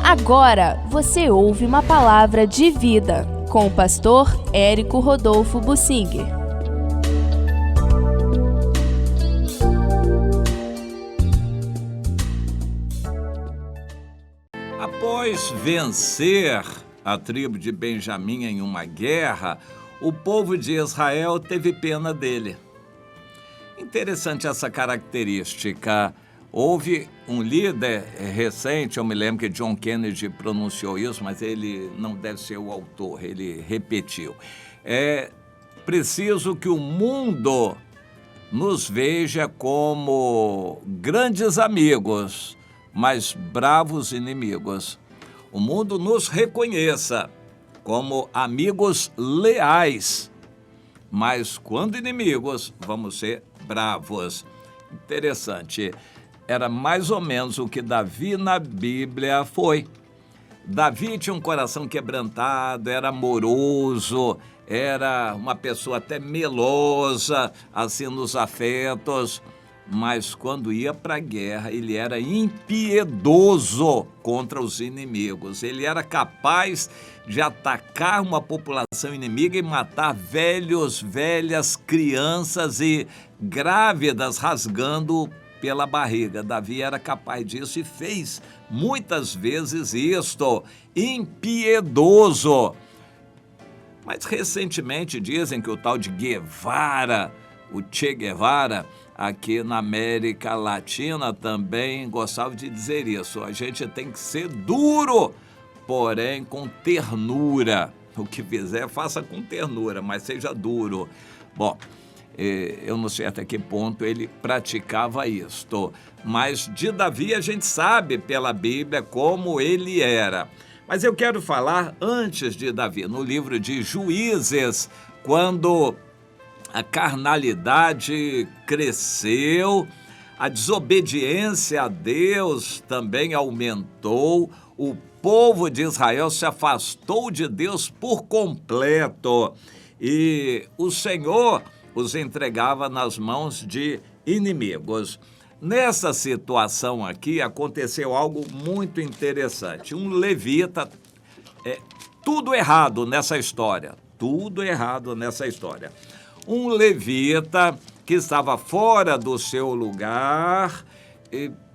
Agora você ouve uma palavra de vida com o pastor Érico Rodolfo Bussinger. Após vencer a tribo de Benjamim em uma guerra, o povo de Israel teve pena dele. Interessante essa característica. Houve um líder recente, eu me lembro que John Kennedy pronunciou isso, mas ele não deve ser o autor, ele repetiu. É preciso que o mundo nos veja como grandes amigos, mas bravos inimigos. O mundo nos reconheça como amigos leais, mas quando inimigos, vamos ser bravos. Interessante. Era mais ou menos o que Davi na Bíblia foi. Davi tinha um coração quebrantado, era amoroso, era uma pessoa até melosa, assim, nos afetos, mas quando ia para a guerra, ele era impiedoso contra os inimigos. Ele era capaz de atacar uma população inimiga e matar velhos, velhas, crianças e grávidas, rasgando pela barriga. Davi era capaz disso e fez muitas vezes isto, impiedoso. Mas recentemente dizem que o tal de Guevara, o Che Guevara, aqui na América Latina também gostava de dizer isso. A gente tem que ser duro, porém com ternura. O que fizer, faça com ternura, mas seja duro. Bom, eu não sei até que ponto ele praticava isto, mas de Davi a gente sabe pela Bíblia como ele era. Mas eu quero falar antes de Davi, no livro de Juízes, quando a carnalidade cresceu, a desobediência a Deus também aumentou, o povo de Israel se afastou de Deus por completo e o Senhor os entregava nas mãos de inimigos. Nessa situação aqui aconteceu algo muito interessante. Um levita, tudo errado nessa história, Um levita que estava fora do seu lugar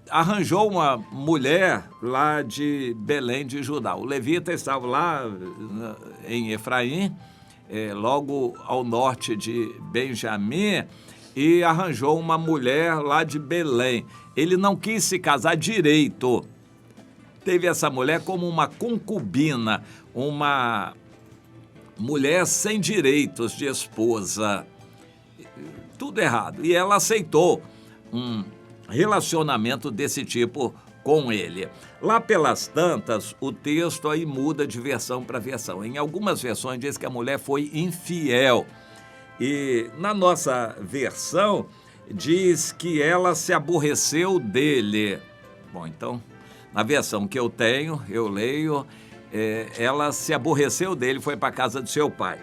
arranjou uma mulher lá de Belém de Judá. O levita estava lá em Efraim, logo ao norte de Benjamim, e arranjou uma mulher lá de Belém. Ele não quis se casar direito. Teve essa mulher como uma concubina, uma mulher sem direitos de esposa. Tudo errado. E ela aceitou um relacionamento desse tipo com ele. Lá pelas tantas, o texto aí muda de versão para versão. Em algumas versões diz que a mulher foi infiel. E na nossa versão diz que ela se aborreceu dele. Bom, então, na versão que eu tenho, eu leio, ela se aborreceu dele, foi para a casa do seu pai.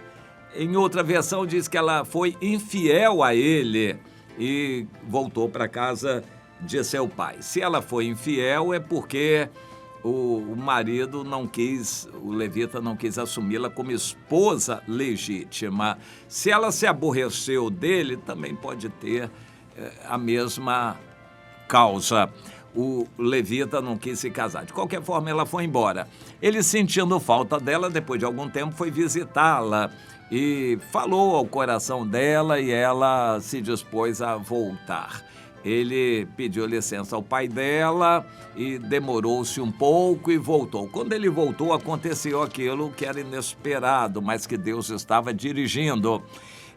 Em outra versão diz que ela foi infiel a ele e voltou para a casa de seu pai. Se ela foi infiel é porque o marido não quis, o levita não quis assumi-la como esposa legítima. Se ela se aborreceu dele, também pode ter a mesma causa. O levita não quis se casar. De qualquer forma, ela foi embora. Ele, sentindo falta dela, depois de algum tempo, foi visitá-la e falou ao coração dela e ela se dispôs a voltar. Ele pediu licença ao pai dela e demorou-se um pouco e voltou. Quando ele voltou, aconteceu aquilo que era inesperado, mas que Deus estava dirigindo.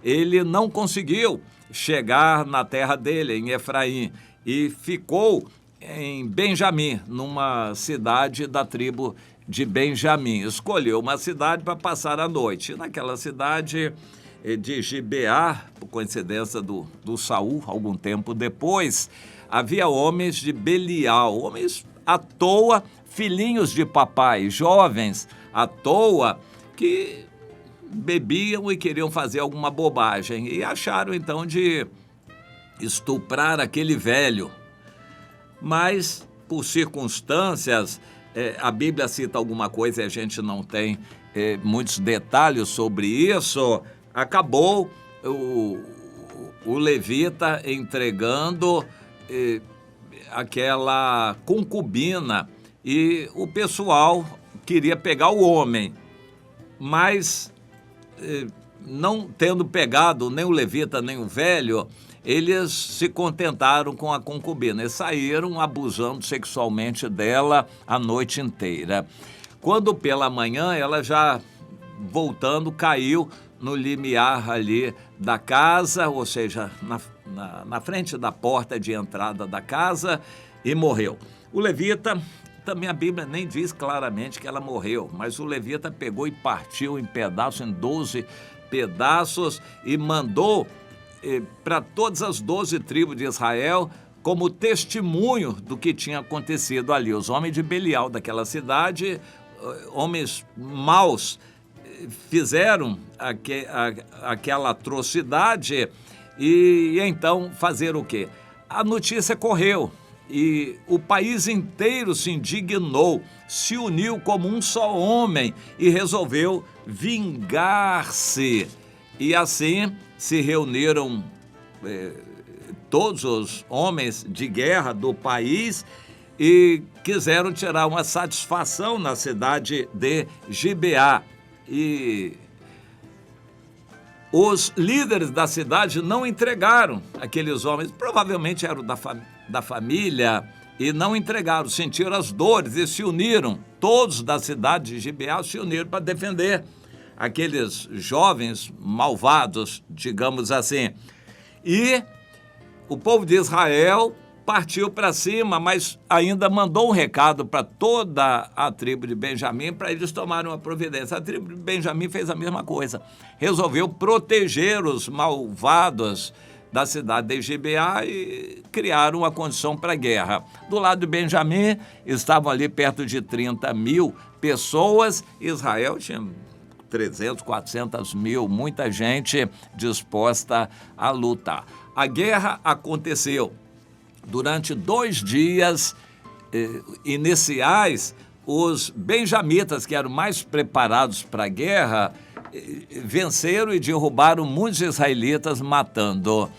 Ele não conseguiu chegar na terra dele, em Efraim, e ficou em Benjamim, numa cidade da tribo de Benjamim. Escolheu uma cidade para passar a noite. Naquela cidade de Gibeá, por coincidência do Saul, algum tempo depois, havia homens de Belial, homens à toa, filhinhos de papai, jovens à toa, que bebiam e queriam fazer alguma bobagem. E acharam então de estuprar aquele velho. Mas, por circunstâncias, a Bíblia cita alguma coisa e a gente não tem muitos detalhes sobre isso, acabou o levita entregando aquela concubina e o pessoal queria pegar o homem, mas não tendo pegado nem o levita nem o velho, eles se contentaram com a concubina e saíram abusando sexualmente dela a noite inteira. Quando pela manhã ela já voltando caiu no limiar ali da casa, ou seja, na frente da porta de entrada da casa e morreu. O levita, também a Bíblia nem diz claramente que ela morreu, mas o levita pegou e partiu em pedaços, em 12 pedaços e mandou para todas as 12 tribos de Israel como testemunho do que tinha acontecido ali. Os homens de Belial daquela cidade, homens maus, fizeram aquela atrocidade e então fazer o quê? A notícia correu e o país inteiro se indignou, se uniu como um só homem e resolveu vingar-se. E assim se reuniram todos os homens de guerra do país e quiseram tirar uma satisfação na cidade de Gibeá. E os líderes da cidade não entregaram aqueles homens, provavelmente eram da família, e não entregaram, sentiram as dores e se uniram. Todos da cidade de Gibeá se uniram para defender aqueles jovens malvados, digamos assim. E o povo de Israel partiu para cima, mas ainda mandou um recado para toda a tribo de Benjamim para eles tomarem uma providência. A tribo de Benjamim fez a mesma coisa. Resolveu proteger os malvados da cidade de Gibeá e criaram uma condição para a guerra. Do lado de Benjamim estavam ali perto de 30 mil pessoas. Israel tinha 300, 400 mil, muita gente disposta a lutar. A guerra aconteceu. Durante 2 dias iniciais, os benjamitas, que eram mais preparados para a guerra, venceram e derrubaram muitos israelitas, matando.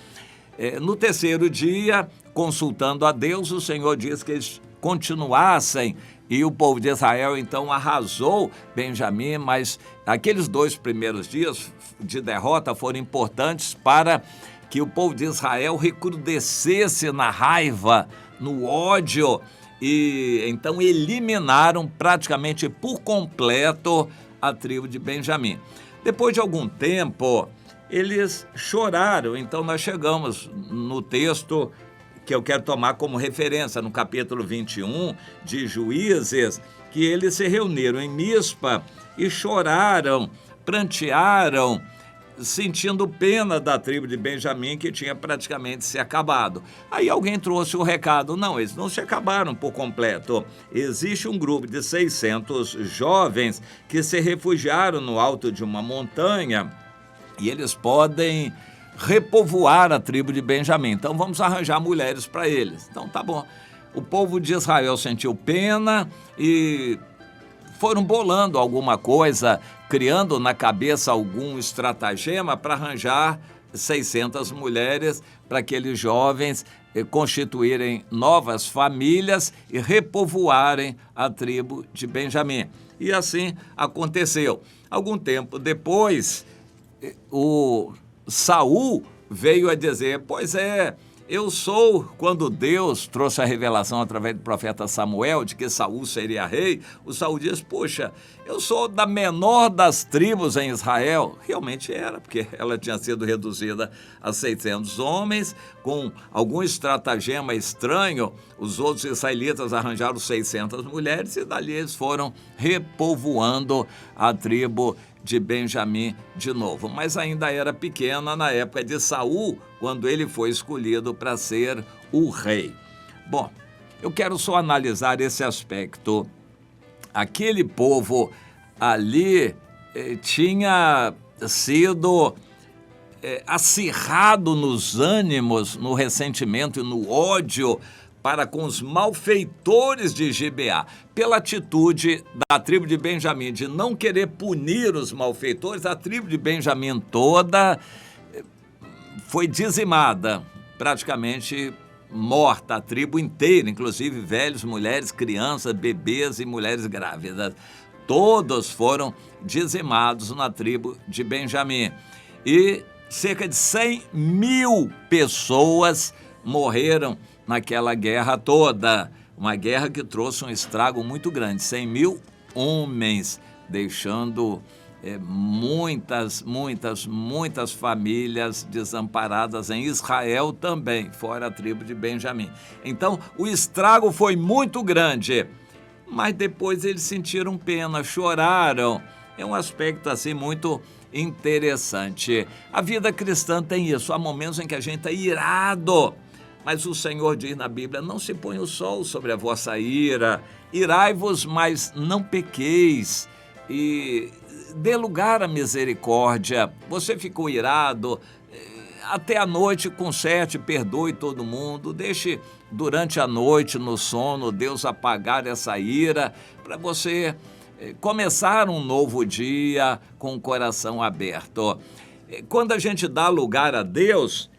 No 3º dia, consultando a Deus, o Senhor disse que eles continuassem e o povo de Israel então arrasou Benjamim, mas aqueles 2 primeiros dias de derrota foram importantes para que o povo de Israel recrudescesse na raiva, no ódio, e então eliminaram praticamente por completo a tribo de Benjamim. Depois de algum tempo, eles choraram, então nós chegamos no texto que eu quero tomar como referência, no capítulo 21 de Juízes, que eles se reuniram em Mispa e choraram, prantearam, sentindo pena da tribo de Benjamim, que tinha praticamente se acabado. Aí alguém trouxe o recado: não, eles não se acabaram por completo. Existe um grupo de 600 jovens que se refugiaram no alto de uma montanha e eles podem repovoar a tribo de Benjamim. Então vamos arranjar mulheres para eles. Então tá bom. O povo de Israel sentiu pena e foram bolando alguma coisa, criando na cabeça algum estratagema para arranjar 600 mulheres para aqueles jovens constituírem novas famílias e repovoarem a tribo de Benjamim. E assim aconteceu. Algum tempo depois, o Saul veio a dizer: pois é, eu sou, quando Deus trouxe a revelação através do profeta Samuel de que Saul seria rei, o Saul diz: poxa, eu sou da menor das tribos em Israel. Realmente era, porque ela tinha sido reduzida a 600 homens, com algum estratagema estranho, os outros israelitas arranjaram 600 mulheres e dali eles foram repovoando a tribo de Benjamim de novo, mas ainda era pequena na época de Saul, quando ele foi escolhido para ser o rei. Bom, eu quero só analisar esse aspecto. Aquele povo ali tinha sido acirrado nos ânimos, no ressentimento e no ódio para com os malfeitores de Gibeá. Pela atitude da tribo de Benjamim de não querer punir os malfeitores, a tribo de Benjamim toda foi dizimada, praticamente morta, a tribo inteira, inclusive velhos, mulheres, crianças, bebês e mulheres grávidas. Todos foram dizimados na tribo de Benjamim. E cerca de 100.000 pessoas morreram naquela guerra toda. Uma guerra que trouxe um estrago muito grande. 100.000 homens, deixando muitas famílias desamparadas em Israel também, fora a tribo de Benjamim. Então, o estrago foi muito grande, mas depois eles sentiram pena, choraram. É um aspecto assim muito interessante. A vida cristã tem isso, há momentos em que a gente está irado, mas o Senhor diz na Bíblia: não se põe o sol sobre a vossa ira, irai-vos, mas não pequeis, e dê lugar à misericórdia. Você ficou irado, até a noite conserte, perdoe todo mundo, deixe durante a noite no sono Deus apagar essa ira, para você começar um novo dia com o coração aberto. Quando a gente dá lugar a Deus,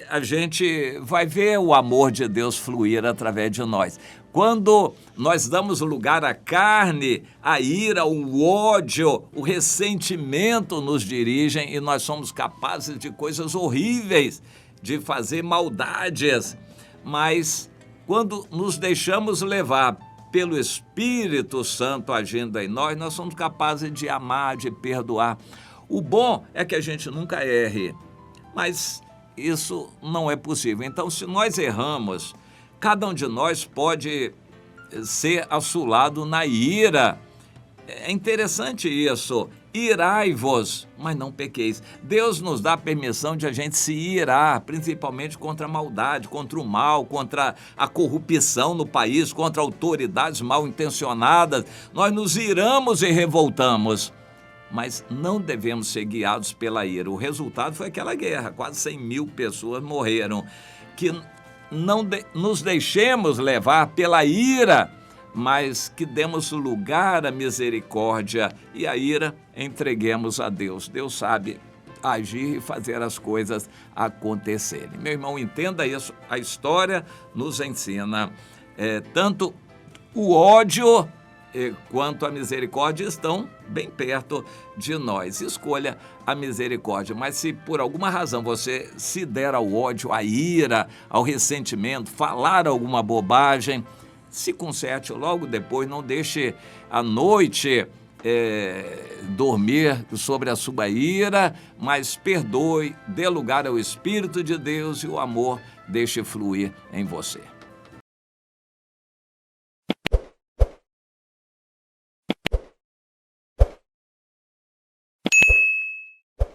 a gente vai ver o amor de Deus fluir através de nós. Quando nós damos lugar à carne, a ira, o ódio, o ressentimento nos dirigem e nós somos capazes de coisas horríveis, de fazer maldades. Mas quando nos deixamos levar pelo Espírito Santo agindo em nós, nós somos capazes de amar, de perdoar. O bom é que a gente nunca erre, mas isso não é possível. Então, se nós erramos, cada um de nós pode ser assolado na ira. É interessante isso. Irai-vos, mas não pequeis. Deus nos dá permissão de a gente se irar, principalmente contra a maldade, contra o mal, contra a corrupção no país, contra autoridades mal intencionadas. Nós nos iramos e revoltamos, mas não devemos ser guiados pela ira. O resultado foi aquela guerra, quase 100.000 pessoas morreram. Que não nos deixemos levar pela ira, mas que demos lugar à misericórdia e a ira entreguemos a Deus. Deus sabe agir e fazer as coisas acontecerem. Meu irmão, entenda isso. A história nos ensina tanto o ódio quanto a misericórdia estão bem perto de nós. Escolha a misericórdia, mas se por alguma razão você se der ao ódio, à ira, ao ressentimento, falar alguma bobagem, se conserte logo depois, não deixe a noite dormir sobre a sua ira, mas perdoe, dê lugar ao Espírito de Deus e o amor deixe fluir em você.